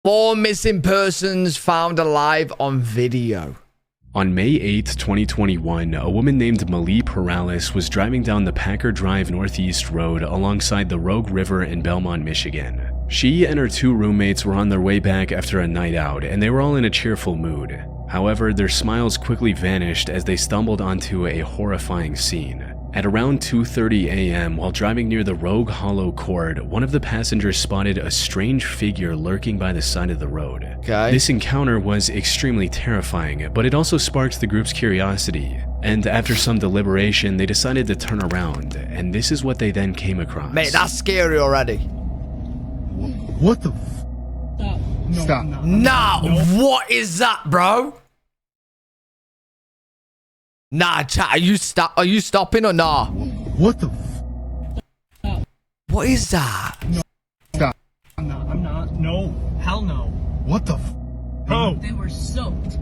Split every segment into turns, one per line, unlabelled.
4 missing persons found alive on video.
On May 8, 2021, a woman named Malie Perales was driving down the Packer Drive Northeast Road alongside the Rogue River in Belmont, Michigan. She and her 2 roommates were on their way back after a night out, and they were all in a cheerful mood. However, their smiles quickly vanished as they stumbled onto a horrifying scene. At around 2:30 a.m., while driving near the Rogue Hollow Court, one of the passengers spotted a strange figure lurking by the side of the road.
Okay.
This encounter was extremely terrifying, but it also sparked the group's curiosity. And after some deliberation, they decided to turn around, and this is what they then came across.
Mate, that's scary already.
What the
Stop.
Nah, what is that, bro? Nah, chat, are you stopping or nah?
What the
What is that?
Stop. I'm not. No. Hell no.
What the
Oh.
They were soaked.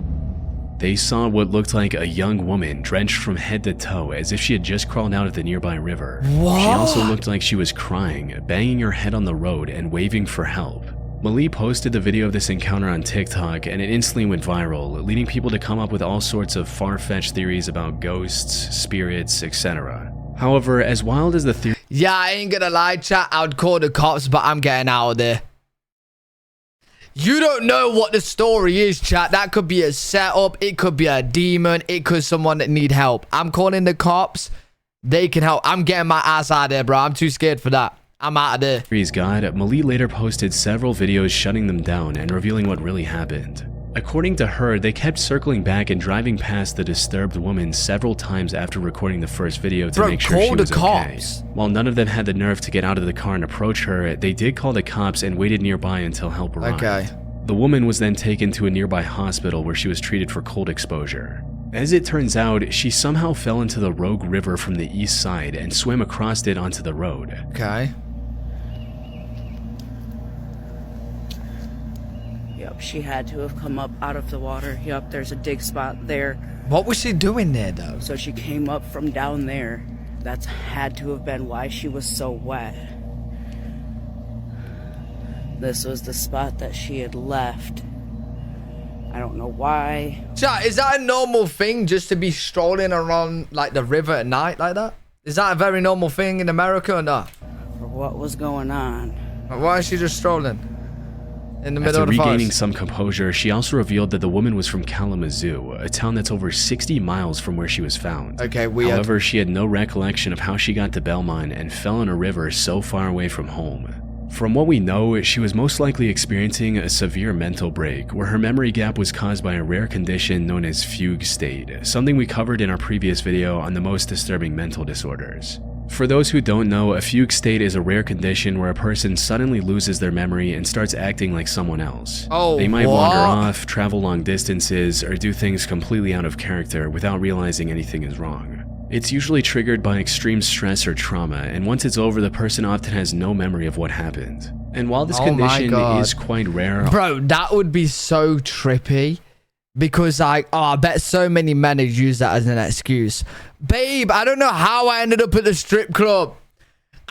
They saw what looked like a young woman drenched from head to toe as if she had just crawled out of the nearby river.
What?
She also looked like she was crying, banging her head on the road and waving for help. Malie posted the video of this encounter on TikTok and it instantly went viral, leading people to come up with all sorts of far-fetched theories about ghosts, spirits, etc. However, as wild as the theory
Yeah, I ain't gonna lie, chat, I would call the cops, but I'm getting out of there. You don't know what the story is, chat. That could be a setup, it could be a demon, it could someone that need help. I'm calling the cops, they can help. I'm getting my ass out of there, bro. I'm too scared for that. I'm out of there.
theories got, Malie later posted several videos shutting them down and revealing what really happened. According to her, they kept circling back and driving past the disturbed woman several times after recording the first video to
Bro,
make sure she
call the
was okay.
cops.
While none of them had the nerve to get out of the car and approach her, they did call the cops and waited nearby until help arrived.
Okay.
The woman was then taken to a nearby hospital where she was treated for cold exposure. As it turns out, she somehow fell into the Rogue River from the east side and swam across it onto the road.
Okay.
Yep, she had to have come up out of the water. Yep, there's a dig spot there.
What was she doing there, though?
So she came up from down there. That's had to have been why she was so wet. This was the spot that she had left. I don't know why.
Chat, is that a normal thing just to be strolling around like the river at night like that? Is that a very normal thing in America or not?
Or what was going on.
Why is she just strolling in the middle
After
of the
regaining
forest?
some composure, she also revealed that the woman was from Kalamazoo, a town that's over 60 miles from where she was found.
Okay, weird.
However, she had no recollection of how she got to Belmont and fell in a river so far away from home. From what we know, she was most likely experiencing a severe mental break, where her memory gap was caused by a rare condition known as fugue state, something we covered in our previous video on the most disturbing mental disorders. For those who don't know, a fugue state is a rare condition where a person suddenly loses their memory and starts acting like someone else.
Oh,
They might
what?
wander off, travel long distances, or do things completely out of character without realizing anything is wrong. It's usually triggered by extreme stress or trauma, and once it's over, the person often has no memory of what happened. And while this
Oh my
condition
God.
is quite rare,
Bro, that would be so trippy. Because like, oh, I bet so many men would use that as an excuse. Babe, I don't know how I ended up at the strip club.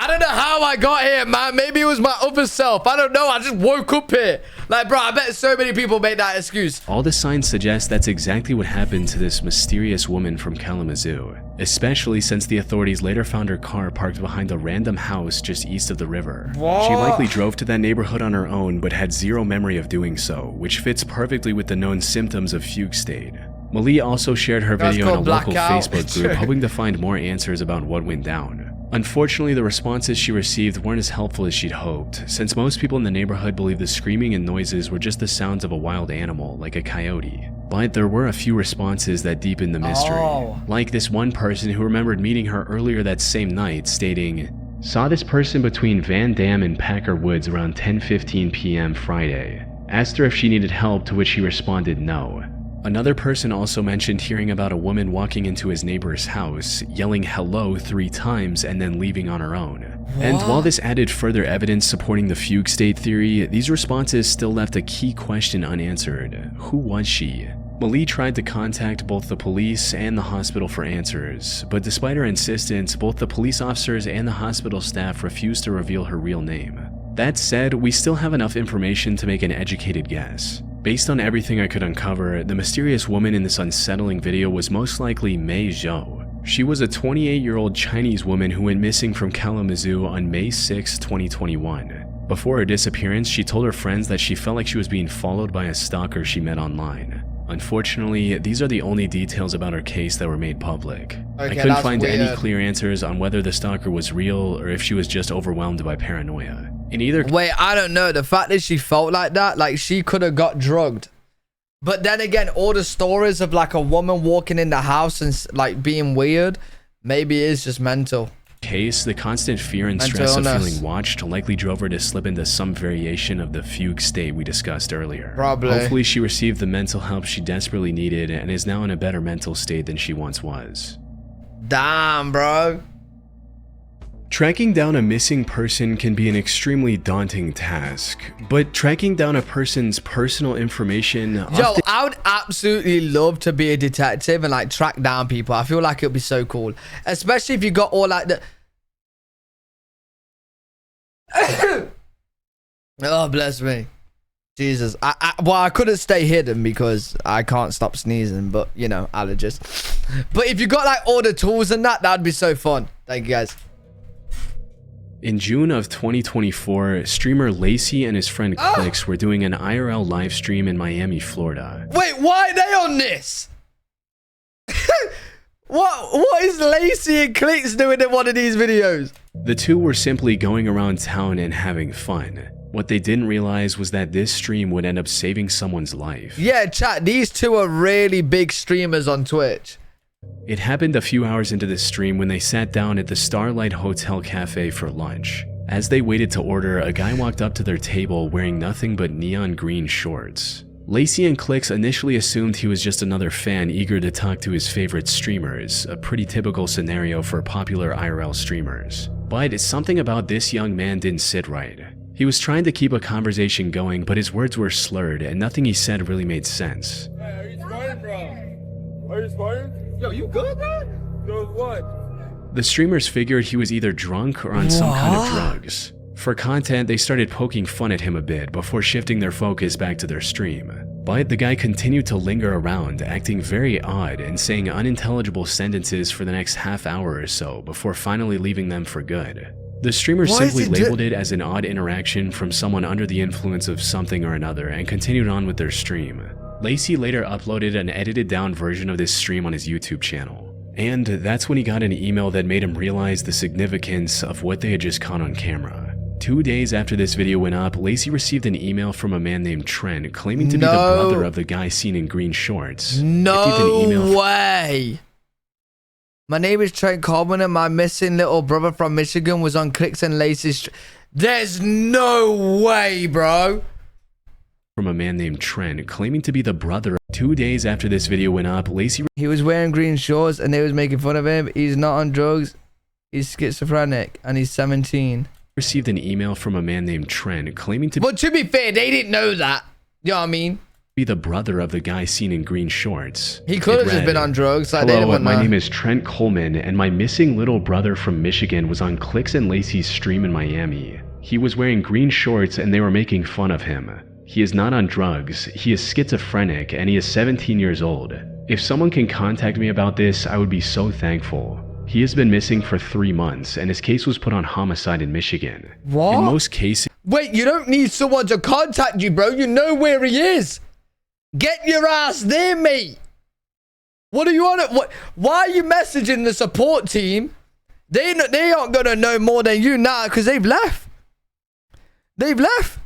I don't know how I got here, man. Maybe it was my other self. I don't know. I just woke up here. Like, bro, I bet so many people make that excuse.
all the signs suggest that's exactly what happened to this mysterious woman from Kalamazoo, especially since the authorities later found her car parked behind a random house just east of the river.
What?
She likely drove to that neighborhood on her own but had zero memory of doing so, which fits perfectly with the known symptoms of fugue state. Malie also shared her
That's
video in a
called
local
blackout.
Facebook group, hoping to find more answers about what went down. Unfortunately, the responses she received weren't as helpful as she'd hoped, since most people in the neighborhood believe the screaming and noises were just the sounds of a wild animal, like a coyote. But there were a few responses that deepened the mystery,
Oh.
like this one person who remembered meeting her earlier that same night, stating, "Saw this person between Van Dam and Packer Woods around 10:15 p.m. Friday. Asked her if she needed help, to which she responded no." Another person also mentioned hearing about a woman walking into his neighbor's house, yelling hello 3 times and then leaving on her own. And while this added further evidence supporting the fugue state theory, these responses still left a key question unanswered. Who was she? Malie tried to contact both the police and the hospital for answers, but despite her insistence, both the police officers and the hospital staff refused to reveal her real name. That said, we still have enough information to make an educated guess. Based on everything I could uncover, the mysterious woman in this unsettling video was most likely Mei Zhou. She was a 28-year-old Chinese woman who went missing from Kalamazoo on May 6, 2021. Before her disappearance, she told her friends that she felt like she was being followed by a stalker she met online. Unfortunately, these are the only details about her case that were made public. I couldn't find any clear answers on whether the stalker was real or if she was just overwhelmed by paranoia. In either
Wait, I don't know. The fact that she felt like that, like she could have got drugged. But then again, all the stories of like a woman walking in the house and like being weird, maybe it is just mental.
case, the constant fear and stress of feeling watched likely drove her to slip into some variation of the fugue state we discussed earlier.
Probably.
Hopefully she received the mental help she desperately needed and is now in a better mental state than she once was.
Damn, bro.
Tracking down a missing person can be an extremely daunting task, but tracking down a person's personal information
Yo, I would absolutely love to be a detective and like track down people. I feel like it would be so cool. Especially if you got all like the... Oh, bless me. Jesus. Well, I couldn't stay hidden because I can't stop sneezing, but you know, allergies. But if you got like all the tools and that'd be so fun. Thank you, guys.
In June of 2024, streamer Lacey and his friend Clicks were doing an IRL live stream in Miami, Florida.
Wait, why are they on this? What is Lacey and Clicks doing in one of these videos?
The two were simply going around town and having fun. What they didn't realize was that this stream would end up saving someone's life.
Yeah, chat, these two are really big streamers on Twitch.
It happened a few hours into the stream when they sat down at the Starlight Hotel Cafe for lunch. As they waited to order, a guy walked up to their table wearing nothing but neon green shorts. Lacey and Clicks initially assumed he was just another fan eager to talk to his favorite streamers, a pretty typical scenario for popular IRL streamers. But something about this young man didn't sit right. He was trying to keep a conversation going, but his words were slurred and nothing he said really made sense.
Hey, are you sparring, bro? Are you sparring? Yo, you good, bro? Good what?
The streamers figured he was either drunk or on some kind of drugs. For content, they started poking fun at him a bit before shifting their focus back to their stream. But the guy continued to linger around, acting very odd and saying unintelligible sentences for the next half hour or so before finally leaving them for good. The streamers simply labeled it as an odd interaction from someone under the influence of something or another and continued on with their stream. Lacey later uploaded an edited down version of this stream on his YouTube channel. And that's when he got an email that made him realize the significance of what they had just caught on camera. 2 days after this video went up, Lacey received an email from a man named Trent claiming to be the brother of the guy seen in green shorts.
No way! My name is Trent Coleman and my missing little brother from Michigan was on Clicks and Lacey's... There's no way, bro!
From a man named Trent claiming to be the brother. 2 days after this video went up, Lacey...
He was wearing green shorts and they was making fun of him. He's not on drugs. He's schizophrenic and he's 17.
Received an email from a man named Trent claiming to...
But to be fair, they didn't know that. You know what I mean?
Be the brother of the guy seen in green shorts.
He could have just been on drugs. Like,
Hello, my name is Trent Coleman, and my missing little brother from Michigan was on Clicks and Lacey's stream in Miami. He was wearing green shorts and they were making fun of him. He is not on drugs, he is schizophrenic, and he is 17 years old. If someone can contact me about this, I would be so thankful. He has been missing for 3 months, and his case was put on homicide in Michigan.
What?
In most cases...
Wait, you don't need someone to contact you, bro. You know where he is. Get your ass there, mate. What are you on it? Why are you messaging the support team? They aren't going to know more than you now because they've left. They've left.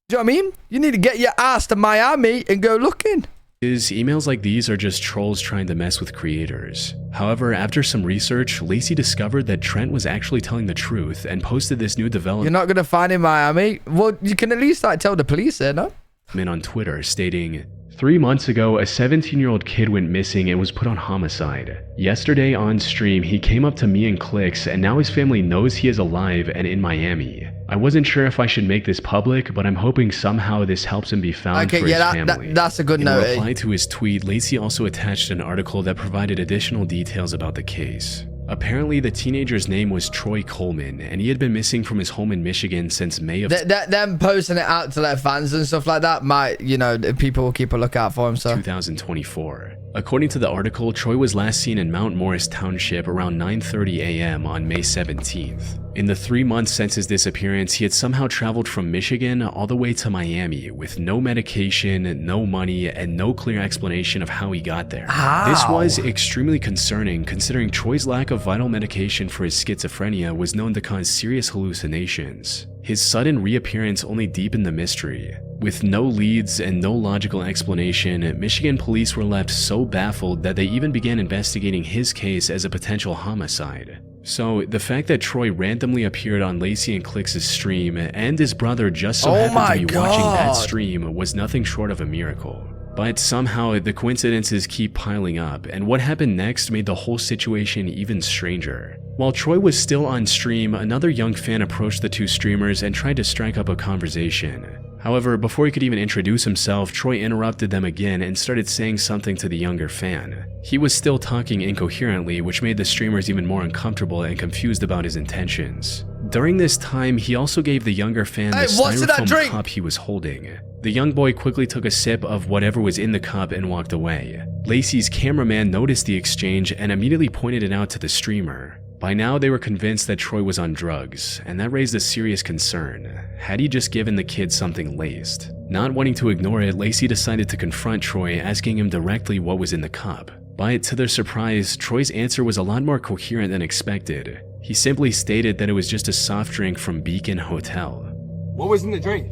Do you know what I mean? You need to get your ass to Miami and go looking.
Emails like these are just trolls trying to mess with creators. However, after some research, Lacey discovered that Trent was actually telling the truth and posted this new development.
You're not going to find him in Miami? Well, you can at least like tell the police there, no?
On Twitter stating, 3 months ago, a 17-year-old kid went missing and was put on homicide. Yesterday on stream, he came up to me and Clicks, and now his family knows he is alive and in Miami. I wasn't sure if I should make this public, but I'm hoping somehow this helps him be found for his family.
That's a good note.
In reply to his tweet, Lacey also attached an article that provided additional details about the case. Apparently, the teenager's name was Troy Coleman, and he had been missing from his home in Michigan since May of
Them posting it out to their fans and stuff like that might, you know, people will keep a lookout for him. So
2024. According to the article, Troy was last seen in Mount Morris Township around 9:30 a.m. on May 17th. In the 3 months since his disappearance, he had somehow traveled from Michigan all the way to Miami with no medication, no money, and no clear explanation of how he got there.
How?
This was extremely concerning considering Troy's lack of vital medication for his schizophrenia was known to cause serious hallucinations. His sudden reappearance only deepened the mystery. With no leads and no logical explanation, Michigan police were left so baffled that they even began investigating his case as a potential homicide. So, the fact that Troy randomly appeared on Lacey and Clix's stream and his brother just so happened to be watching that stream was nothing short of a miracle. But somehow, the coincidences keep piling up, and what happened next made the whole situation even stranger. While Troy was still on stream, another young fan approached the two streamers and tried to strike up a conversation. However, before he could even introduce himself, Troy interrupted them again and started saying something to the younger fan. He was still talking incoherently, which made the streamers even more uncomfortable and confused about his intentions. During this time, he also gave the younger fan the styrofoam cup he was holding. The young boy quickly took a sip of whatever was in the cup and walked away. Lacey's cameraman noticed the exchange and immediately pointed it out to the streamer. By now, they were convinced that Troy was on drugs, and that raised a serious concern. Had he just given the kid something laced? Not wanting to ignore it, Lacey decided to confront Troy, asking him directly what was in the cup. But to their surprise, Troy's answer was a lot more coherent than expected. He simply stated that it was just a soft drink from Beacon Hotel.
What was in the drink?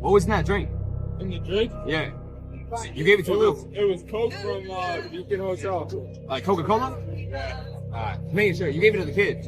What was in that drink?
In the drink?
Yeah. You gave it to him?
It was Coke from Beacon Hotel.
Like Coca-Cola? Making sure. You gave it to the kid.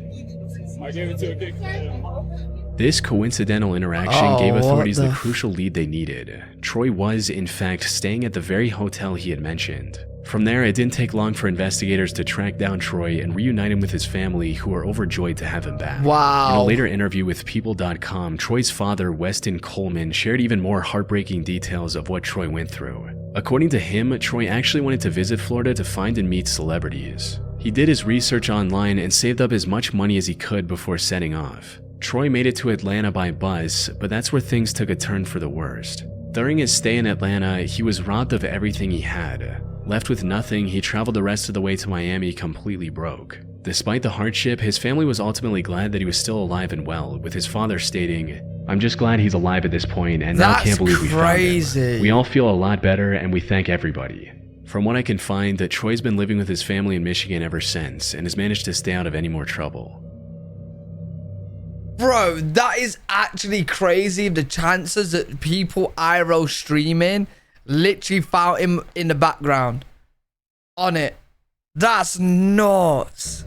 I gave it to a kid.
This coincidental interaction gave authorities the crucial lead they needed. Troy was, in fact, staying at the very hotel he had mentioned. From there, it didn't take long for investigators to track down Troy and reunite him with his family, who were overjoyed to have him back.
Wow.
In a later interview with People.com, Troy's father, Weston Coleman, shared even more heartbreaking details of what Troy went through. According to him, Troy actually wanted to visit Florida to find and meet celebrities. He did his research online and saved up as much money as he could before setting off. Troy made it to Atlanta by bus, but that's where things took a turn for the worst. During his stay in Atlanta, he was robbed of everything he had. Left with nothing, he traveled the rest of the way to Miami completely broke. Despite the hardship, his family was ultimately glad that he was still alive and well, with his father stating, "I'm just glad he's alive at this point, and now can't believe we found him. We all feel a lot better, and we thank everybody." From what I can find, that Troy's been living with his family in Michigan ever since, and has managed to stay out of any more trouble.
Bro, that is actually crazy. The chances that people IRL streaming literally found him in the background on it. That's nuts.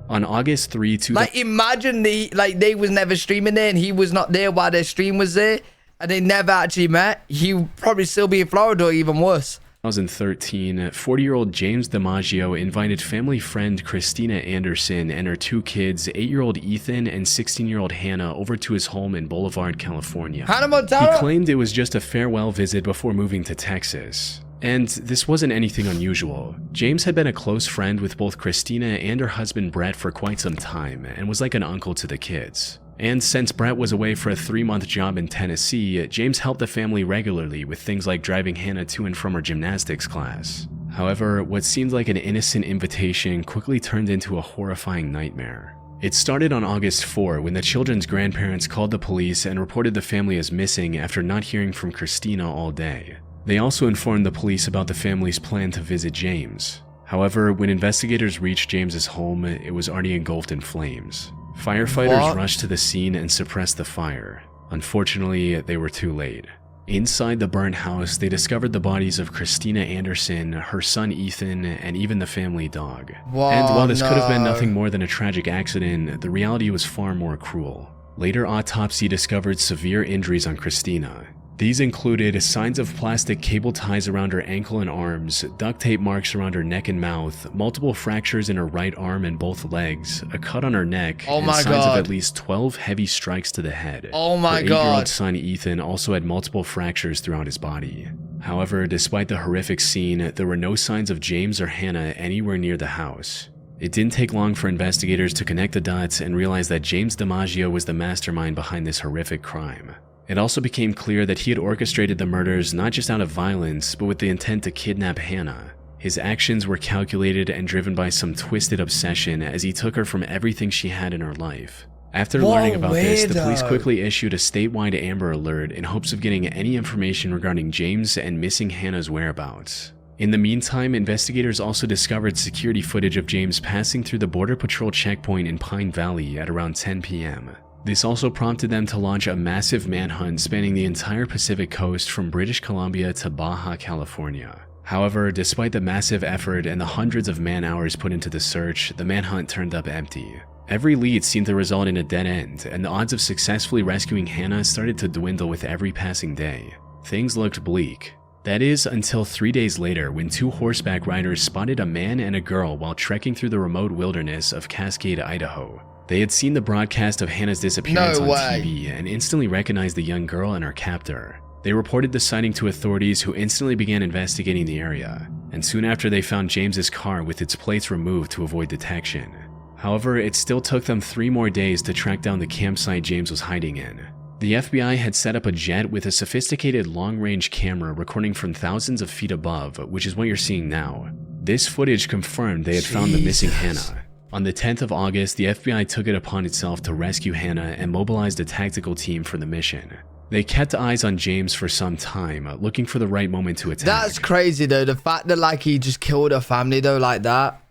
On August 3,
like imagine they was never streaming there and he was not there while their stream was there and they never actually met. He would probably still be in Florida or even worse.
2013, 40-year-old James DiMaggio invited family friend Christina Anderson and her two kids, 8-year-old Ethan and 16-year-old Hannah, over to his home in Boulevard, California.
Hannah Montana?
He claimed it was just a farewell visit before moving to Texas. And this wasn't anything unusual. James had been a close friend with both Christina and her husband Brett for quite some time, and was like an uncle to the kids. And since Brett was away for a 3-month job in Tennessee, James helped the family regularly with things like driving Hannah to and from her gymnastics class. However, what seemed like an innocent invitation quickly turned into a horrifying nightmare. It started on August 4 when the children's grandparents called the police and reported the family as missing after not hearing from Christina all day. They also informed the police about the family's plan to visit James. However, when investigators reached James's home, it was already engulfed in flames. Firefighters rushed to the scene and suppressed the fire. Unfortunately, they were too late. Inside the burnt house, they discovered the bodies of Christina Anderson, her son Ethan, and even the family dog. And while this could have been nothing more than a tragic accident, the reality was far more cruel. Later autopsy discovered severe injuries on Christina. These included signs of plastic cable ties around her ankle and arms, duct tape marks around her neck and mouth, multiple fractures in her right arm and both legs, a cut on her neck, and signs of at least 12 heavy strikes to the head.
Oh my God.
Her 8-year-old son Ethan also had multiple fractures throughout his body. However, despite the horrific scene, there were no signs of James or Hannah anywhere near the house. It didn't take long for investigators to connect the dots and realize that James DiMaggio was the mastermind behind this horrific crime. It also became clear that he had orchestrated the murders not just out of violence, but with the intent to kidnap Hannah. His actions were calculated and driven by some twisted obsession as he took her from everything she had in her life. After learning about this, the police quickly issued a statewide Amber Alert in hopes of getting any information regarding James and missing Hannah's whereabouts. In the meantime, investigators also discovered security footage of James passing through the Border Patrol checkpoint in Pine Valley at around 10 p.m. This also prompted them to launch a massive manhunt spanning the entire Pacific coast from British Columbia to Baja California. However, despite the massive effort and the hundreds of man-hours put into the search, the manhunt turned up empty. Every lead seemed to result in a dead end, and the odds of successfully rescuing Hannah started to dwindle with every passing day. Things looked bleak. That is, until 3 days later when 2 horseback riders spotted a man and a girl while trekking through the remote wilderness of Cascade, Idaho. They had seen the broadcast of Hannah's disappearance on TV and instantly recognized the young girl and her captor. They reported the sighting to authorities, who instantly began investigating the area, and soon after they found James's car with its plates removed to avoid detection. However, it still took them 3 more days to track down the campsite James was hiding in. The FBI had set up a jet with a sophisticated long-range camera recording from thousands of feet above, which is what you're seeing now. This footage confirmed they had found the missing Hannah. On the 10th of August, the FBI took it upon itself to rescue Hannah and mobilized a tactical team for the mission. They kept eyes on James for some time, looking for the right moment to attack.
That's crazy though, the fact that like he just killed her family though like that.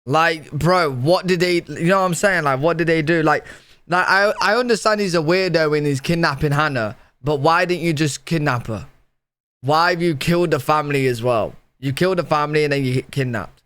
Like, bro, what did they, you know what I'm saying? Like, what did they do? Like I understand he's a weirdo when he's kidnapping Hannah, but why didn't you just kidnap her? Why have you killed the family as well? You killed the family and then you kidnapped.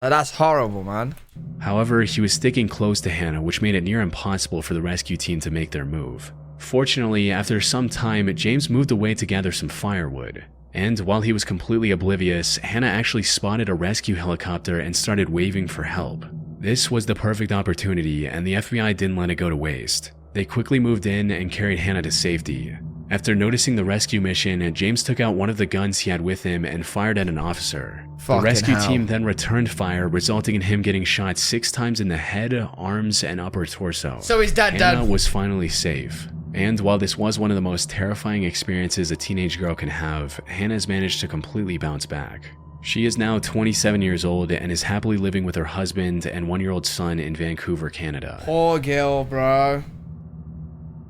That's horrible, man.
However, he was sticking close to Hannah, which made it near impossible for the rescue team to make their move. Fortunately, after some time, James moved away to gather some firewood. And while he was completely oblivious, Hannah actually spotted a rescue helicopter and started waving for help. This was the perfect opportunity, and the FBI didn't let it go to waste. They quickly moved in and carried Hannah to safety. After noticing the rescue mission, James took out one of the guns he had with him and fired at an officer. The rescue team then returned fire, resulting in him getting shot 6 times in the head, arms, and upper torso.
So he's dead.
Hannah was finally safe. And while this was one of the most terrifying experiences a teenage girl can have, Hannah's managed to completely bounce back. She is now 27 years old and is happily living with her husband and 1-year-old son in Vancouver, Canada.
Poor girl, bro.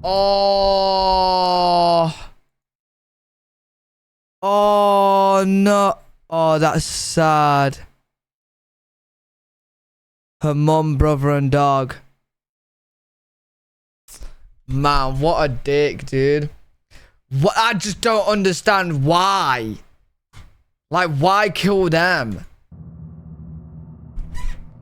Oh. Oh, no. Oh, that's sad. Her mom, brother, and dog. Man, what a dick, dude. What? I just don't understand why. Like, why kill them?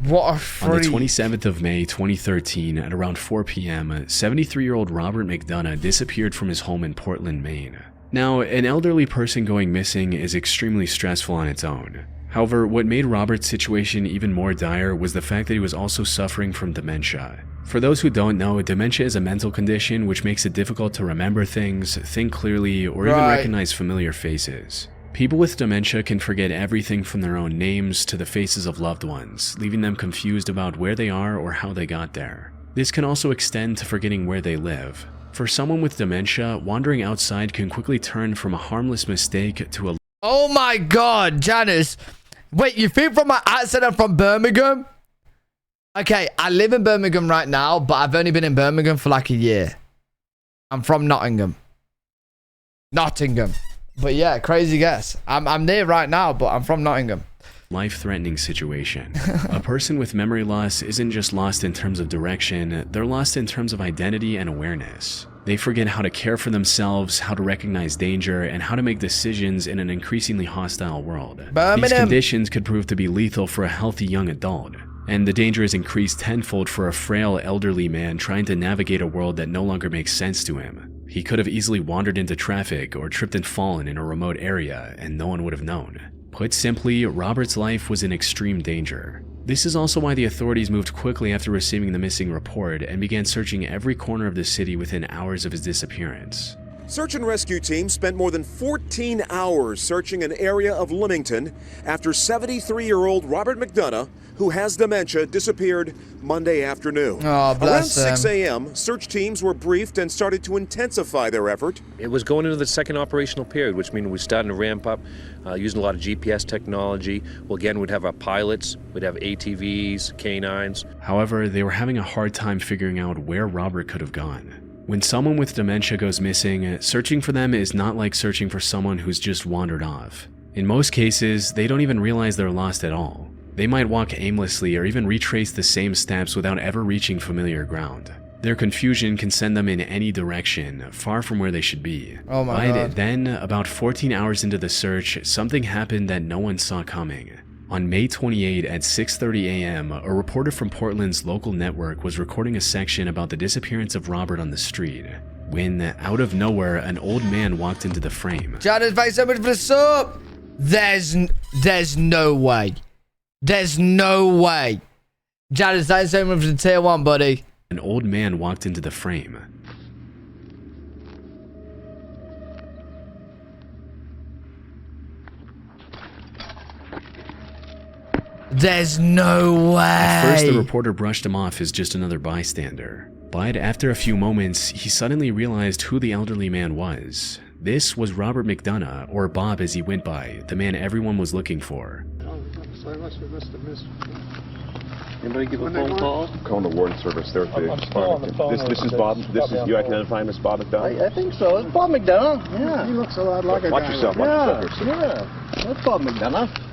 What a freak.
On the 27th of May 2013 at around 4 p.m., 73-year-old Robert McDonough disappeared from his home in Portland, Maine. Now, an elderly person going missing is extremely stressful on its own. However, what made Robert's situation even more dire was the fact that he was also suffering from dementia. For those who don't know, dementia is a mental condition which makes it difficult to remember things, think clearly, or even recognize familiar faces. People with dementia can forget everything from their own names to the faces of loved ones, leaving them confused about where they are or how they got there. This can also extend to forgetting where they live. For someone with dementia, wandering outside can quickly turn from a harmless mistake to a—
Oh my god, Janice. Wait, you think from my accent I'm from Birmingham? Okay, I live in Birmingham right now, but I've only been in Birmingham for like a year. I'm from Nottingham. Nottingham. But yeah, crazy guess. I'm there right now, but I'm from Nottingham.
life-threatening situation. A person with memory loss isn't just lost in terms of direction, they're lost in terms of identity and awareness. They forget how to care for themselves, how to recognize danger, and how to make decisions in an increasingly hostile world. These conditions could prove to be lethal for a healthy young adult, and the danger is increased tenfold for a frail elderly man trying to navigate a world that no longer makes sense to him. He could have easily wandered into traffic or tripped and fallen in a remote area, and no one would have known. Put simply, Robert's life was in extreme danger. This is also why the authorities moved quickly after receiving the missing report and began searching every corner of the city within hours of his disappearance.
Search and rescue teams spent more than 14 hours searching an area of Leamington after 73-year-old Robert McDonough, who has dementia, disappeared Monday afternoon.
Oh, bless
Around 6
him.
a.m., search teams were briefed and started to intensify their effort.
It was going into the second operational period, which means we're starting to ramp up, using a lot of GPS technology. Well, again, we'd have our pilots, we'd have ATVs, canines.
However, they were having a hard time figuring out where Robert could have gone. When someone with dementia goes missing, searching for them is not like searching for someone who's just wandered off. In most cases, they don't even realize they're lost at all. They might walk aimlessly or even retrace the same steps without ever reaching familiar ground. Their confusion can send them in any direction, far from where they should be.
Oh my God.
Then, about 14 hours into the search, something happened that no one saw coming. On May 28 at 6:30 a.m., a reporter from Portland's local network was recording a section about the disappearance of Robert on the street, when, out of nowhere, an old man walked into the frame.
Chad, thanks so much for the sub. There's no way. There's no way. Chad, thanks so much for the tier 1, buddy.
An old man walked into the frame.
There's no way.
At first, the reporter brushed him off as just another bystander. But after a few moments, he suddenly realized who the elderly man was. This was Robert McDonough, or Bob as he went by, the man everyone was looking for.
Anybody give a phone call?
I'm calling the warden service there at the
I'm still on the phone.
This is Bob. This is you identify him as Bob McDonough?
I think so. It's Bob McDonough. Yeah.
He looks a lot like a
Watch
guy.
yourself. Watch yourself here, sir.
Yeah. That's Bob McDonough.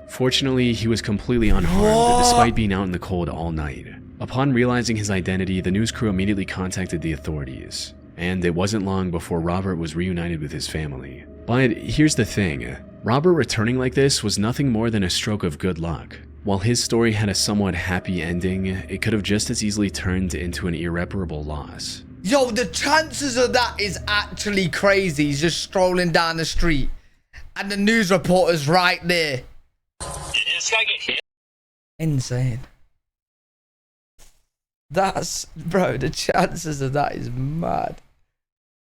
Fortunately, he was completely unharmed, despite being out in the cold all night. Upon realizing his identity, the news crew immediately contacted the authorities. And it wasn't long before Robert was reunited with his family. But here's the thing. Robert returning like this was nothing more than a stroke of good luck. While his story had a somewhat happy ending, it could have just as easily turned into an irreparable loss.
Yo, the chances of that is actually crazy. He's just strolling down the street and the news reporter's right there.
Did this guy get hit?
Insane. That's, bro, the chances of that is mad.